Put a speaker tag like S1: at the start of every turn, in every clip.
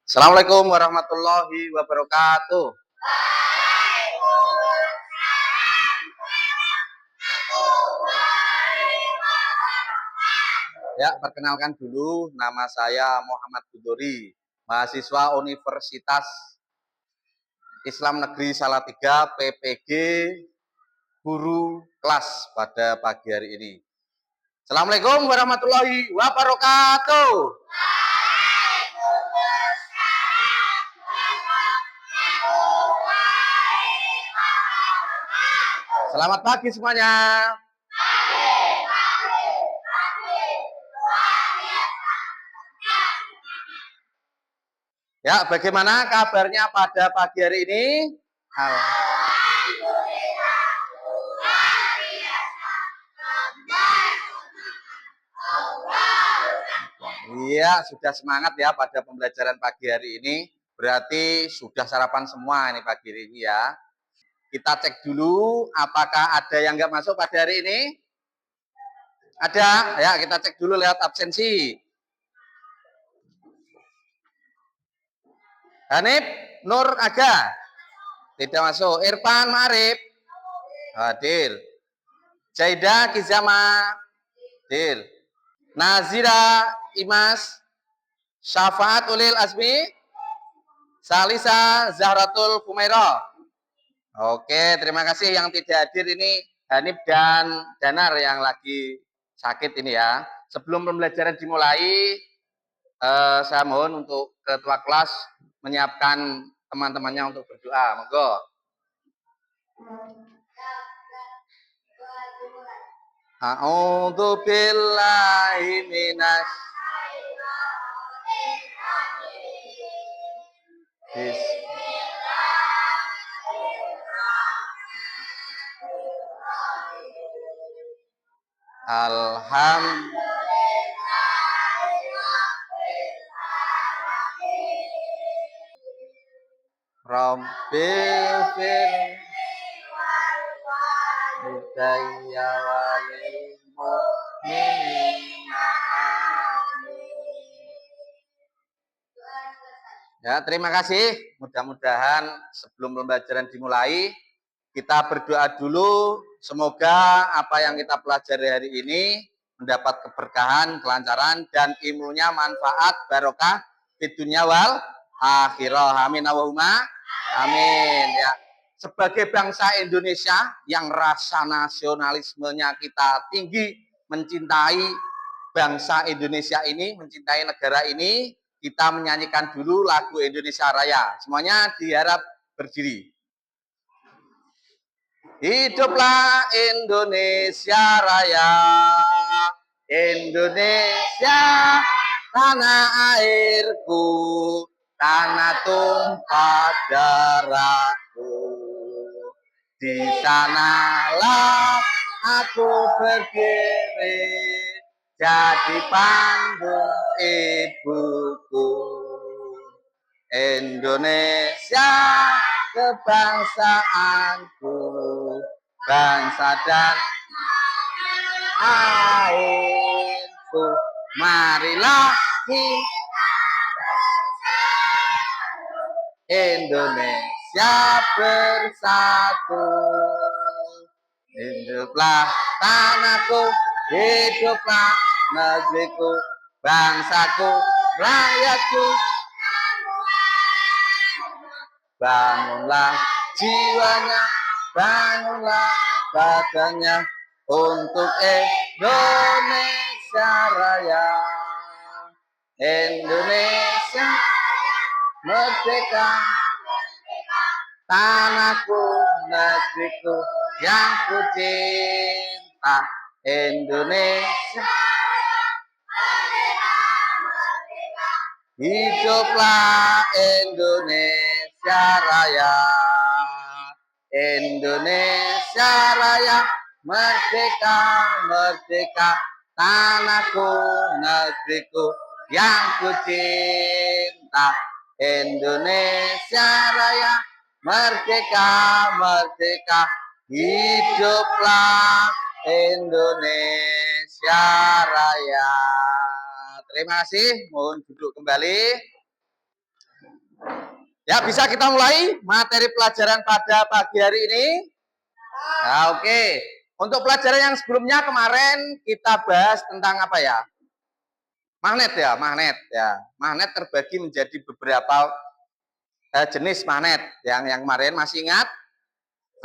S1: Assalamualaikum warahmatullahi wabarakatuh. Ya, perkenalkan dulu, nama saya Muhammad Budori, mahasiswa Universitas Islam Negeri Salatiga PPG, guru kelas pada pagi hari ini. Assalamualaikum warahmatullahi wabarakatuh. Selamat pagi semuanya. Ya, bagaimana kabarnya pada pagi hari ini? Iya, sudah semangat ya pada pembelajaran pagi hari ini. Berarti sudah sarapan semua ini pagi hari ini ya. Kita cek dulu apakah ada yang nggak masuk pada hari ini. Ada? Ya, kita cek dulu lewat absensi. Hanif Nur Aga tidak masuk. Irfan Marif hadir. Jaida Kizama hadir. Nazira Imas Syafaat Ulil Azmi Salisa Zahratul Fumairah. Oke, terima kasih yang tidak hadir ini Hanif dan Danar yang lagi sakit ini ya. Sebelum pembelajaran dimulai, saya mohon untuk ketua kelas menyiapkan teman-temannya untuk berdoa. Monggo. A'udzu billahi minas Rabbil fir budaya walil mu'minina. Ya, terima kasih. Mudah-mudahan sebelum pembelajaran dimulai, kita berdoa dulu. Semoga apa yang kita pelajari hari ini mendapat keberkahan, kelancaran, dan ilmunya manfaat, barokah di dunia wal akhirah. Amin Allahumma amin. Ya. Sebagai bangsa Indonesia yang rasa nasionalismenya kita tinggi, mencintai bangsa Indonesia ini, mencintai negara ini, kita menyanyikan dulu lagu Indonesia Raya. Semuanya diharap berdiri. Hiduplah Indonesia Raya, Indonesia tanah airku, tanah tumpah darahku. Di sanalah aku berdiri, jadi pandu ibuku. Indonesia kebangsaanku, bangsa dan airku. Marilah Indonesia bersatu. Hiduplah tanahku, hiduplah negeriku, bangsaku, rakyatku. Bangunlah jiwanya, bangunlah badannya untuk Indonesia Raya. Indonesia merdeka, tanahku, negeriku yang ku cinta. Indonesia hiduplah Indonesia Raya, Indonesia Raya, merdeka, merdeka, tanahku, negeriku yang ku cinta. Indonesia Raya, merdeka, merdeka, hiduplah Indonesia Raya. Terima kasih, mohon duduk kembali. Ya, bisa kita mulai materi pelajaran pada pagi hari ini. Nah, oke. Untuk pelajaran yang sebelumnya kemarin kita bahas tentang apa ya? Magnet ya, magnet ya. Magnet terbagi menjadi beberapa jenis magnet. Yang kemarin masih ingat?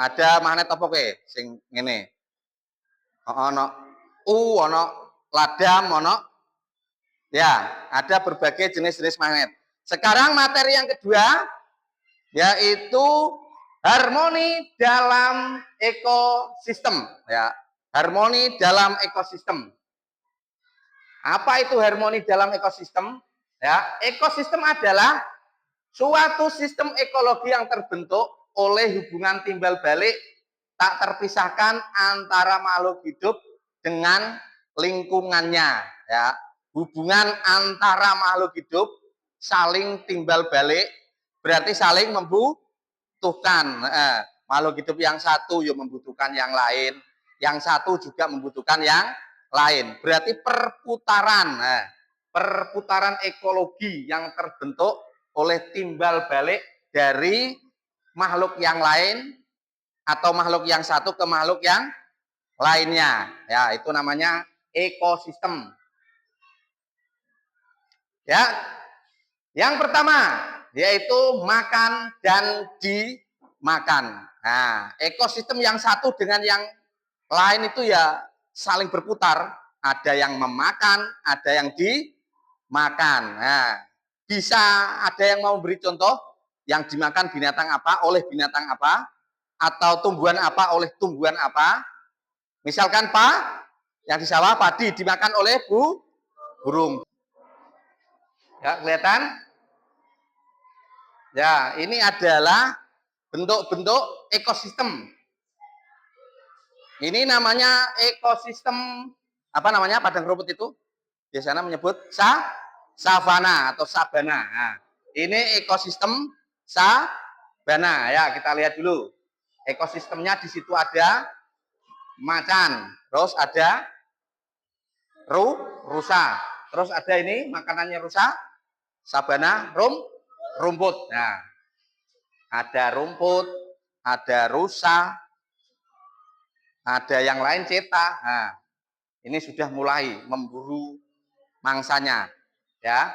S1: Ada magnet apa ke? Sing ngene. Ono ono ladam, ono ya, ada berbagai jenis-jenis magnet. Sekarang materi yang kedua yaitu harmoni dalam ekosistem ya. Harmoni dalam ekosistem. Apa itu harmoni dalam ekosistem? Ya, ekosistem adalah suatu sistem ekologi yang terbentuk oleh hubungan timbal balik tak terpisahkan antara makhluk hidup dengan lingkungannya ya. Hubungan antara makhluk hidup saling timbal balik berarti saling membutuhkan. Makhluk hidup yang satu yang membutuhkan yang lain, yang satu juga membutuhkan yang lain. Berarti perputaran, perputaran ekologi yang terbentuk oleh timbal balik dari makhluk yang lain atau makhluk yang satu ke makhluk yang lainnya. Ya, itu namanya ekosistem. Ya. Yang pertama yaitu makan dan dimakan. Nah, ekosistem yang satu dengan yang lain itu ya saling berputar. Ada yang memakan, ada yang dimakan. Nah, bisa ada yang mau beri contoh yang dimakan binatang apa oleh binatang apa atau tumbuhan apa oleh tumbuhan apa? Misalkan yang di sawah padi dimakan oleh burung. Ya, kelihatan? Ya, ini adalah bentuk-bentuk ekosistem. Ini namanya ekosistem apa namanya padang rumput itu? Biasanya menyebut savana atau sabana. Nah, ini ekosistem sabana. Ya, kita lihat dulu. Ekosistemnya di situ ada macan, terus ada rusa, terus ada ini makanannya rusa, sabana, rumput. Nah, ada rumput, ada rusa, ada yang lain cetak. Nah, ini sudah mulai memburu mangsanya, ya.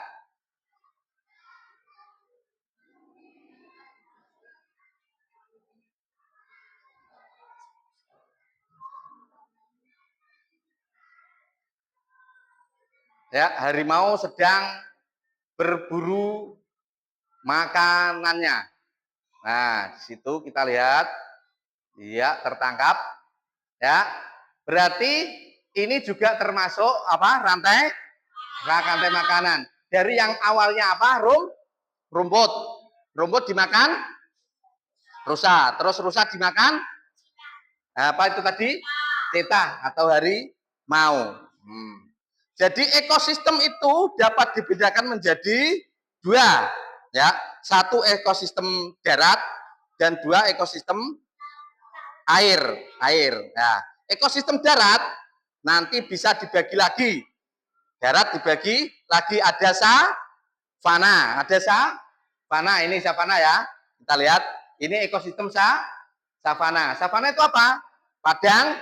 S1: Ya, harimau sedang berburu makanannya. Nah, di situ kita lihat, ya tertangkap, ya. Berarti ini juga termasuk apa? Rantai makanan. Dari yang awalnya apa? Rumput. Rumput dimakan rusa. Terus rusa dimakan apa itu tadi? Cetah atau harimau. Jadi ekosistem itu dapat dibedakan menjadi dua, ya. Satu ekosistem darat dan dua ekosistem air. Nah, ekosistem darat nanti bisa dibagi lagi. Darat dibagi lagi ada savana, ini savana ya. Kita lihat, ini ekosistem savana. Savana itu apa? Padang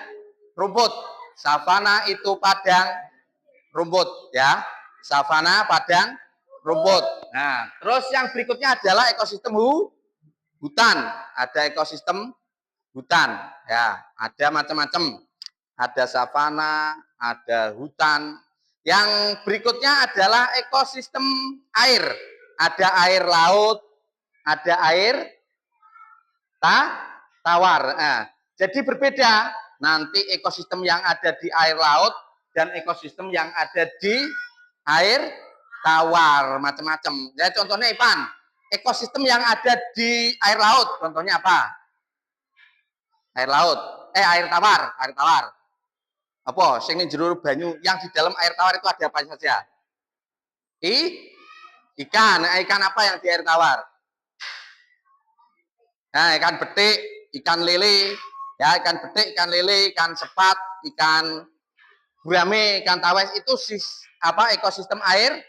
S1: rumput. Savana itu padang rumput ya. Savana padang rumput. Nah, terus yang berikutnya adalah ekosistem hutan. Ada ekosistem hutan ya, ada macam-macam. Ada savana, ada hutan. Yang berikutnya adalah ekosistem air. Ada air laut, ada air tawar. Nah, jadi berbeda nanti ekosistem yang ada di air laut dan ekosistem yang ada di air tawar macam-macam. Ya contohnya Ipan, ekosistem yang ada di air laut contohnya apa? Air laut, air tawar. Apa? Sing ning jero banyu yang di dalam air tawar itu ada apa saja? Ikan. Nah, ikan apa yang di air tawar? Nah, ikan betik, ikan lele, ya ikan betik, ikan lele, ikan sepat, ikan gurame, ikan tawes itu ekosistem air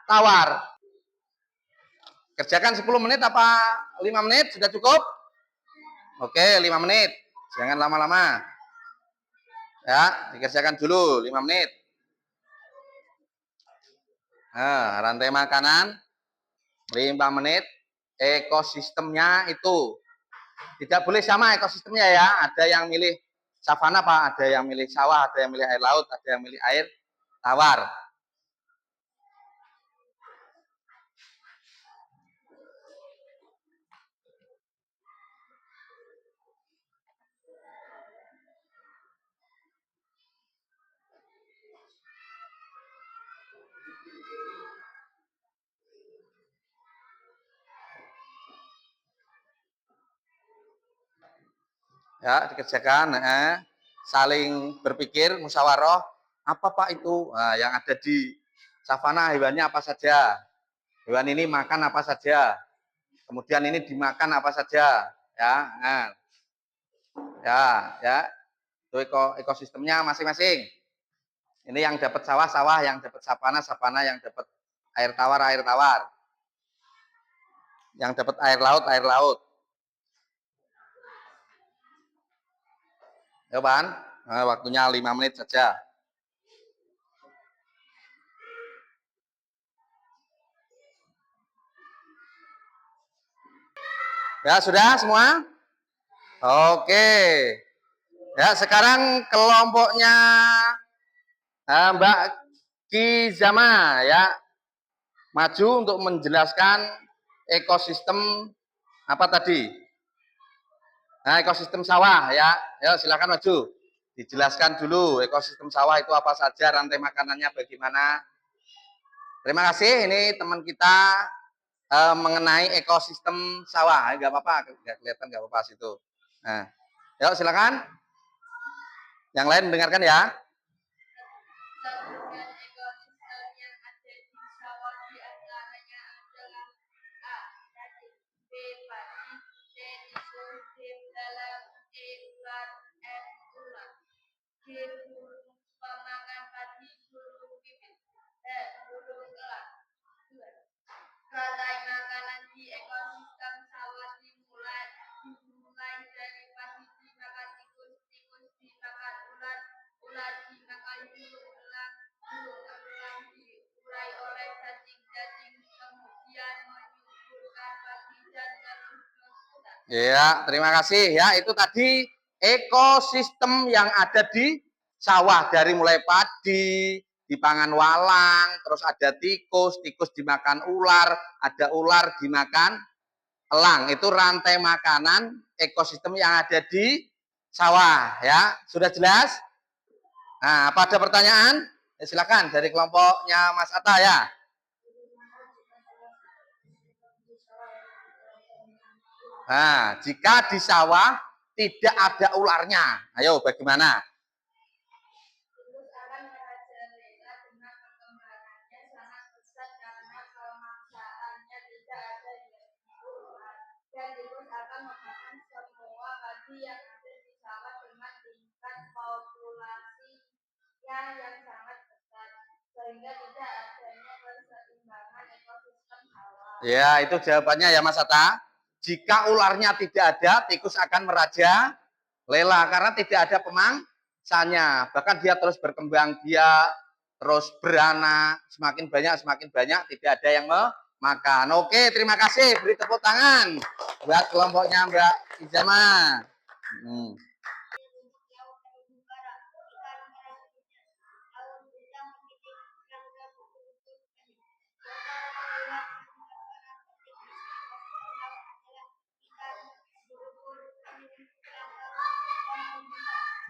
S1: tawar. Kerjakan 10 menit apa 5 menit? Sudah cukup? Oke, 5 menit. Jangan lama-lama. Ya, dikerjakan dulu 5 menit. Nah, rantai makanan 5 menit. Ekosistemnya itu tidak boleh sama ekosistemnya ya. Ada yang milih savana Pak, ada yang milih sawah, ada yang milih air laut, ada yang milih air tawar. Ya, dikerjakan, saling berpikir, musyawarah, apa Pak itu? Nah, yang ada di savana hewannya apa saja? Hewan ini makan apa saja? Kemudian ini dimakan apa saja? Ya, nah, ya, itu ekosistemnya masing-masing. Ini yang dapat sawah-sawah, yang dapat savana, yang dapat air tawar. Yang dapat air laut. Ya, Pan? Nah, waktunya 5 menit saja. Ya, sudah semua? Oke. Ya, sekarang kelompoknya Mbak Kizama ya, maju untuk menjelaskan ekosistem apa tadi? Nah, ekosistem sawah ya. Ya, silakan maju. Dijelaskan dulu ekosistem sawah itu apa saja, rantai makanannya bagaimana. Terima kasih, ini teman kita mengenai ekosistem sawah. Enggak apa-apa, enggak kelihatan, enggak apa-apa situ. Nah, yuk silakan. Yang lain mendengarkan ya.
S2: Rantai makanan di ekosistem sawah dimulai dari padi dimakan tikus, tikus dimakan ular, ular dimakan burung elang, burung elang diurai oleh cacing-cacing, kemudian menyuburkan padi dan terus berputar.
S1: Ya, terima kasih ya. Itu tadi ekosistem yang ada di sawah, dari mulai padi, dipangan walang, terus ada tikus, tikus dimakan ular, ada ular dimakan elang. Itu rantai makanan ekosistem yang ada di sawah ya. Sudah jelas? Nah, apa ada pertanyaan? Ya, silakan dari kelompoknya Mas Atta ya. Nah, jika di sawah tidak ada ularnya, ayo bagaimana?
S2: Terus akan merajalela dengan perkembangannya sangat pesat karena kemaksaannya tidak ada yang ular. Dan terus akan memakan semua padi yang ada di sawah dengan tingkat populasinya yang sangat besar, sehingga tidak adanya keseimbangan ekosistem sawah.
S1: Ya, itu jawabannya ya Mas Atta. Jika ularnya tidak ada, tikus akan merajalela karena tidak ada pemangsanya. Bahkan dia terus berkembang, dia terus beranak, semakin banyak, tidak ada yang memakan. Oke, terima kasih. Beri tepuk tangan buat kelompoknya Mbak Izama.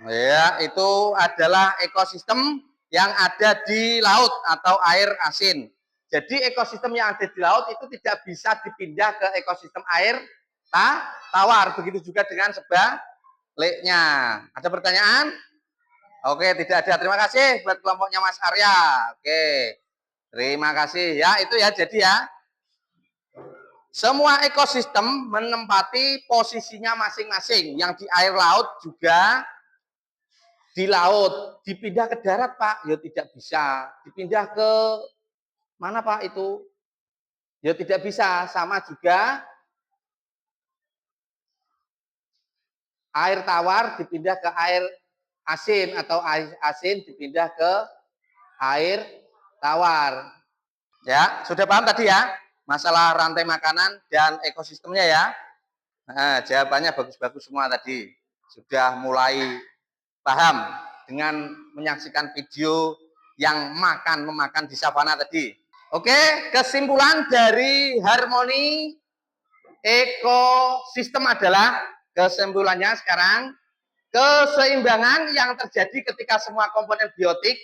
S1: Ya, itu adalah ekosistem yang ada di laut atau air asin. Jadi ekosistem yang ada di laut itu tidak bisa dipindah ke ekosistem air tawar. Begitu juga dengan sebaliknya. Ada pertanyaan? Oke, tidak ada. Terima kasih buat kelompoknya Mas Arya. Oke, terima kasih. Ya, itu ya. Jadi ya, semua ekosistem menempati posisinya masing-masing. Yang di air laut juga di laut. Dipindah ke darat Pak, ya tidak bisa. Dipindah ke mana Pak itu? Ya tidak bisa, sama juga air tawar dipindah ke air asin atau air asin dipindah ke air tawar. Ya, sudah paham tadi ya? Masalah rantai makanan dan ekosistemnya ya. Nah, jawabannya bagus-bagus semua tadi. Sudah mulai paham dengan menyaksikan video yang memakan di savana tadi. Oke, kesimpulan dari harmoni ekosistem adalah kesimpulannya sekarang keseimbangan yang terjadi ketika semua komponen biotik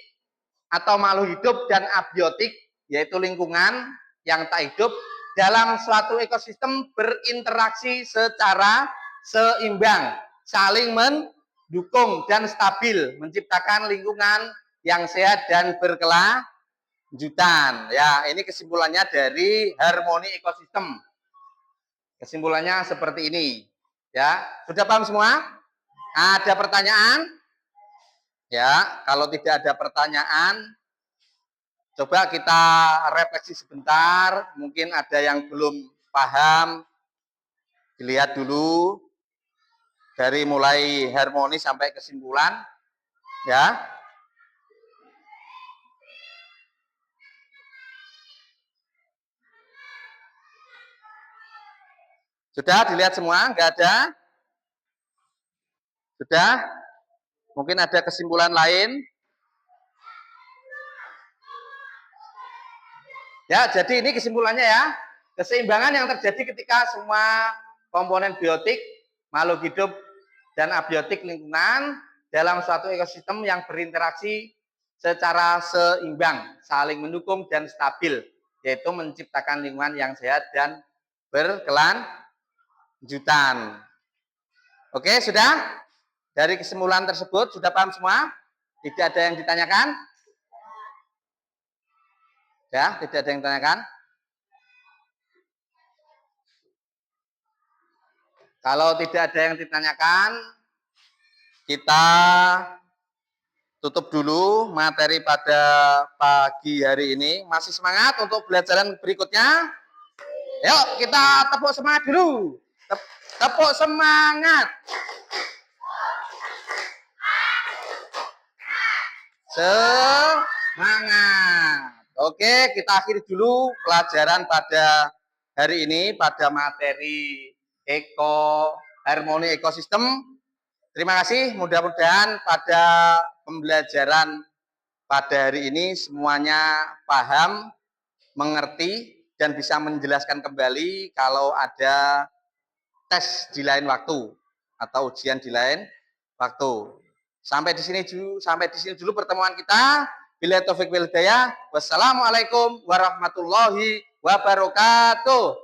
S1: atau makhluk hidup dan abiotik, yaitu lingkungan yang tak hidup, dalam suatu ekosistem berinteraksi secara seimbang, saling mendukung dan stabil, menciptakan lingkungan yang sehat dan berkelanjutan. Ya, ini kesimpulannya dari harmoni ekosistem. Kesimpulannya seperti ini. Ya, sudah paham semua? Ada pertanyaan? Ya, kalau tidak ada pertanyaan, coba kita refleksi sebentar. Mungkin ada yang belum paham. Dilihat dulu dari mulai harmoni sampai kesimpulan. Ya. Sudah dilihat semua? Enggak ada? Sudah? Mungkin ada kesimpulan lain? Ya, jadi ini kesimpulannya ya. Keseimbangan yang terjadi ketika semua komponen biotik, makhluk hidup, dan abiotik lingkungan dalam suatu ekosistem yang berinteraksi secara seimbang, saling mendukung dan stabil, yaitu menciptakan lingkungan yang sehat dan berkelanjutan. Oke, sudah? Dari kesimpulan tersebut sudah paham semua? Tidak ada yang ditanyakan? Ya, tidak ada yang ditanyakan? Kalau tidak ada yang ditanyakan, kita tutup dulu materi pada pagi hari ini. Masih semangat untuk pelajaran berikutnya? Yuk, kita tepuk semangat dulu. Tepuk semangat. Semangat. Oke, kita akhiri dulu pelajaran pada hari ini pada materi harmoni ekosistem. Terima kasih, mudah-mudahan pada pembelajaran pada hari ini semuanya paham, mengerti, dan bisa menjelaskan kembali kalau ada tes di lain waktu atau ujian di lain waktu. Sampai di sini dulu pertemuan kita. Bila taufik wal hidayah. Wassalamualaikum warahmatullahi wabarakatuh.